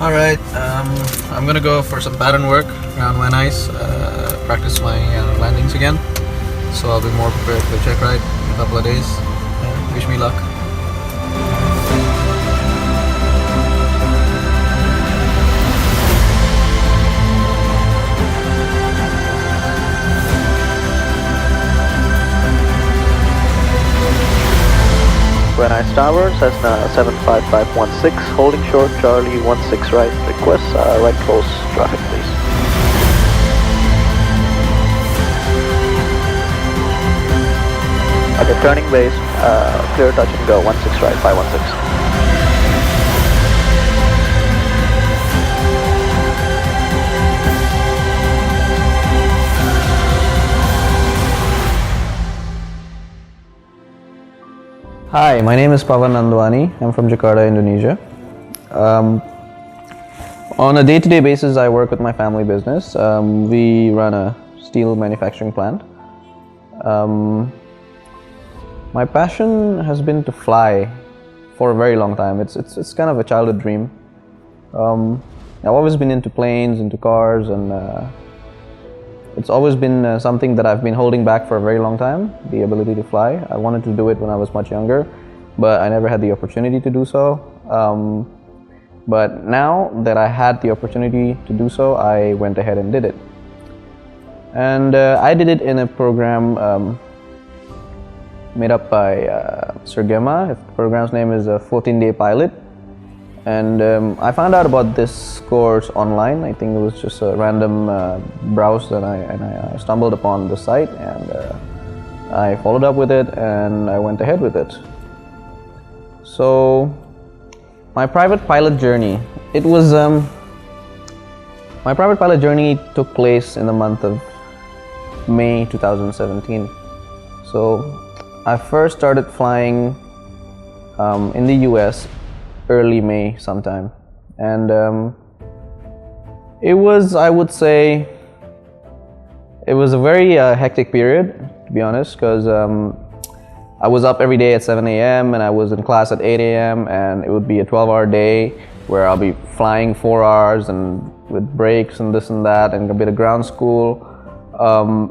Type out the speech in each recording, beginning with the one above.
Alright, I'm gonna go for some pattern work around Van Nuys, practice my landings again. So I'll be more prepared for the check ride in a couple of days. Wish me luck. Van Nuys Tower, Cessna 75516, holding short, Charlie 16 right, request right close traffic please. Okay, turning base, clear touch and go, 16 right, 516. Hi, my name is Pawan Nandwani. I'm from Jakarta, Indonesia. On a day-to-day basis, I work with my family business. We run a steel manufacturing plant. My passion has been to fly for a very long time. It's kind of a childhood dream. I've always been into planes, into cars, and it's always been something that I've been holding back for a very long time, the ability to fly. I wanted to do it when I was much younger, but I never had the opportunity to do so. But now that I had the opportunity to do so, I went ahead and did it. And I did it in a program made up by Sir Gemma. The program's name is a 14-day pilot. And I found out about this course online. I think it was just a random browse that I stumbled upon the site, and I followed up with it and I went ahead with it. So my private pilot journey, my private pilot journey took place in the month of May 2017. So I first started flying in the US early May sometime, and it was, I would say, it was a very hectic period, to be honest, because I was up every day at 7 a.m. and I was in class at 8 a.m. and it would be a 12-hour day where I'll be flying 4 hours and with breaks and this and that and a bit of ground school.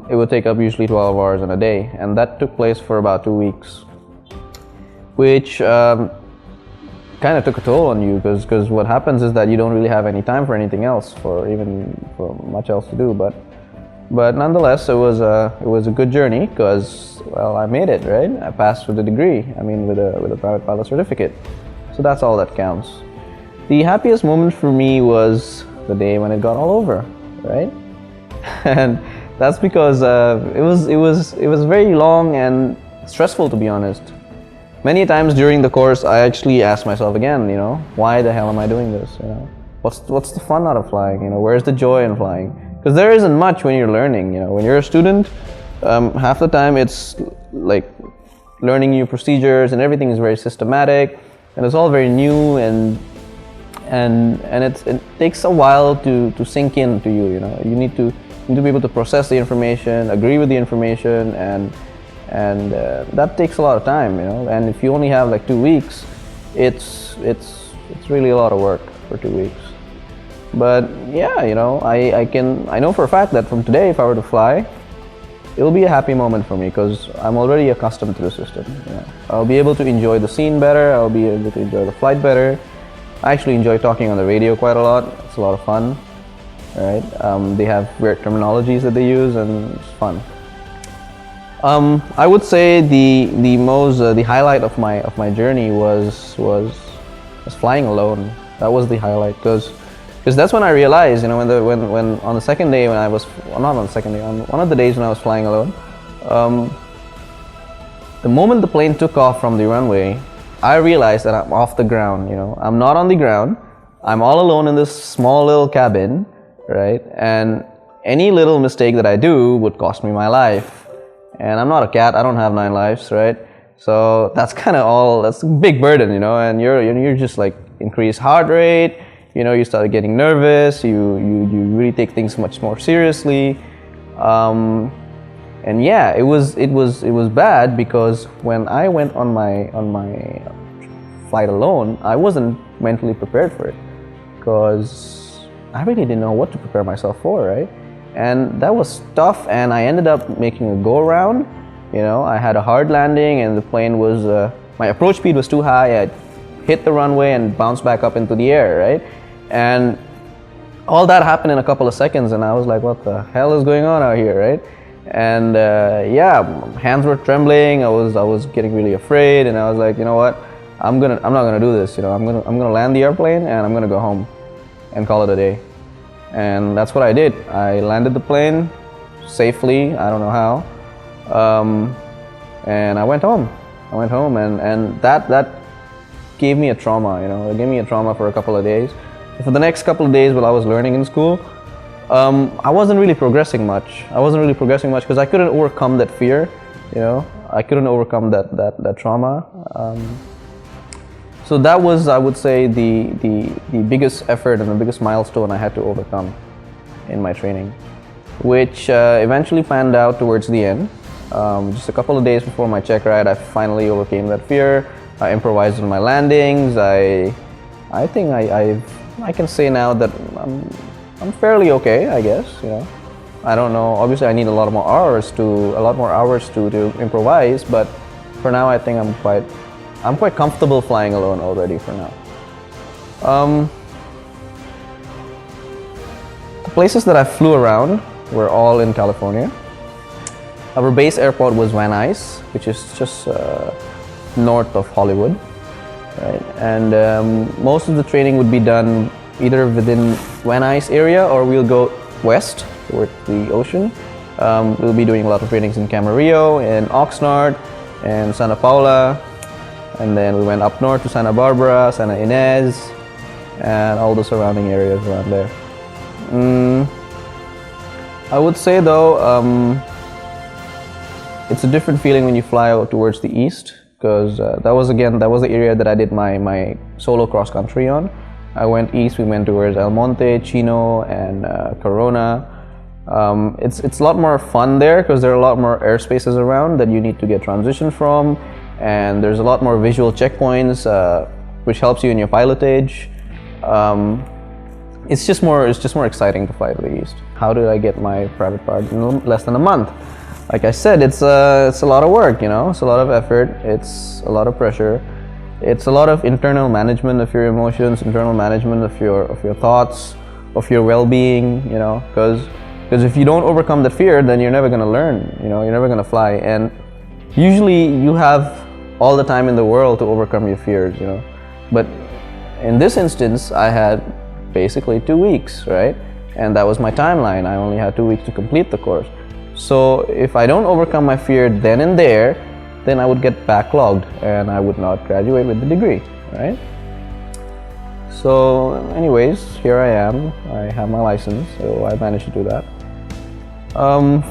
It would take up usually 12 hours in a day, and that took place for about 2 weeks, which kind of took a toll on you, because what happens is that you don't really have any time for anything else, for much else to do. But nonetheless, it was a good journey, because, well, I made it, right? I passed with a degree. I mean, with a private pilot certificate. So that's all that counts. The happiest moment for me was the day when it got all over, right? And that's because it was very long and stressful, to be honest. Many times during the course, I actually asked myself again, why the hell am I doing this? What's the fun out of flying? Where's the joy in flying? Because there isn't much when you're learning. When you're a student, half the time it's like learning new procedures, and everything is very systematic, and it's all very new, and it takes a while to sink in to you. You need to be able to process the information, agree with the information, and that takes a lot of time, and if you only have like 2 weeks, it's really a lot of work for 2 weeks. But yeah, I know for a fact that from today, if I were to fly, it'll be a happy moment for me, because I'm already accustomed to the system. I'll be able to enjoy the scene better, I'll be able to enjoy the flight better. I actually enjoy talking on the radio quite a lot. It's a lot of fun, right? They have weird terminologies that they use, and it's fun. I would say the highlight of my journey was flying alone. That was the highlight, because that's when I realized, when on the second day, when I was, well, not on the second day, on one of the days when I was flying alone, the moment the plane took off from the runway, I realized that I'm off the ground. I'm not on the ground. I'm all alone in this small little cabin, right? And any little mistake that I do would cost me my life. And I'm not a cat, I don't have 9 lives, right? So that's kind of that's a big burden, and you're just like increased heart rate, you start getting nervous, you really take things much more seriously. And yeah, it was bad, because when I went on my flight alone, I wasn't mentally prepared for it. because I really didn't know what to prepare myself for, right? And that was tough, and I ended up making a go-around. You know, I had a hard landing, and the plane was, my approach speed was too high. I hit the runway and bounced back up into the air, right? And all that happened in a couple of seconds, and I was like, what the hell is going on out here, right? And yeah, hands were trembling. I was getting really afraid, and I was like, you know what? I'm not gonna do this. You know, I'm gonna land the airplane, and I'm gonna go home and call it a day. And that's what I did. I landed the plane safely. I don't know how. And I went home. And that gave me a trauma. You know, it gave me a trauma for a couple of days. For the next couple of days while I was learning in school, I wasn't really progressing much. Because I couldn't overcome that fear. You know, I couldn't overcome that trauma. So that was, I would say, the biggest effort and the biggest milestone I had to overcome in my training, which eventually panned out towards the end. Just a couple of days before my check ride, I finally overcame that fear. I improvised on my landings. I think I can say now that I'm fairly okay, I guess. You know, I don't know. Obviously, I need a lot more hours to improvise, but for now, I think I'm quite comfortable flying alone already for now. The places that I flew around were all in California. Our base airport was Van Nuys, which is just north of Hollywood, right? And most of the training would be done either within Van Nuys area, or we'll go west toward the ocean. We'll be doing a lot of trainings in Camarillo, in Oxnard, and Santa Paula. And then we went up north to Santa Barbara, Santa Ynez, and all the surrounding areas around there. I would say though, it's a different feeling when you fly out towards the east, because that was the area that I did my solo cross country on. I went east. We went towards El Monte, Chino, and Corona. It's a lot more fun there because there are a lot more airspaces around that you need to get transitioned from. And there's a lot more visual checkpoints, which helps you in your pilotage. It's just more exciting to fly to the east. How did I get my private part in less than a month? Like I said, it's a lot of work. You know, it's a lot of effort. It's a lot of pressure. It's a lot of internal management of your emotions, internal management of your thoughts, of your well-being. You know, because if you don't overcome the fear, then you're never gonna learn. You know, you're never gonna fly. And usually you have all the time in the world to overcome your fears, you know. But in this instance, I had basically 2 weeks, right? And that was my timeline. I only had 2 weeks to complete the course. So if I don't overcome my fear then and there, then I would get backlogged and I would not graduate with the degree, right? So anyways, here I am. I have my license, so I managed to do that.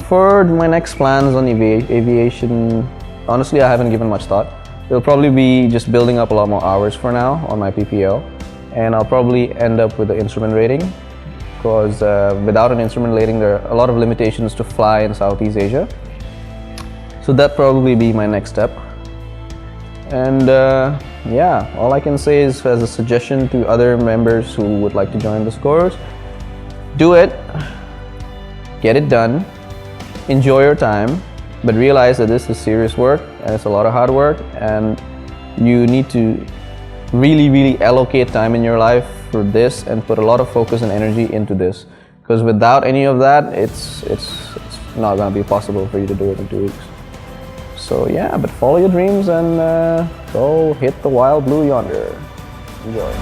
For my next plans on aviation, honestly, I haven't given much thought. It'll probably be just building up a lot more hours for now on my PPL, and I'll probably end up with the instrument rating, because without an instrument rating, there are a lot of limitations to fly in Southeast Asia. So that'll probably be my next step. And yeah, all I can say is, as a suggestion to other members who would like to join this course, do it. Get it done, enjoy your time, but realize that this is serious work and it's a lot of hard work, and you need to really allocate time in your life for this and put a lot of focus and energy into this, because without any of that, it's not going to be possible for you to do it in 2 weeks. So yeah, but follow your dreams and go hit the wild blue yonder. Enjoy.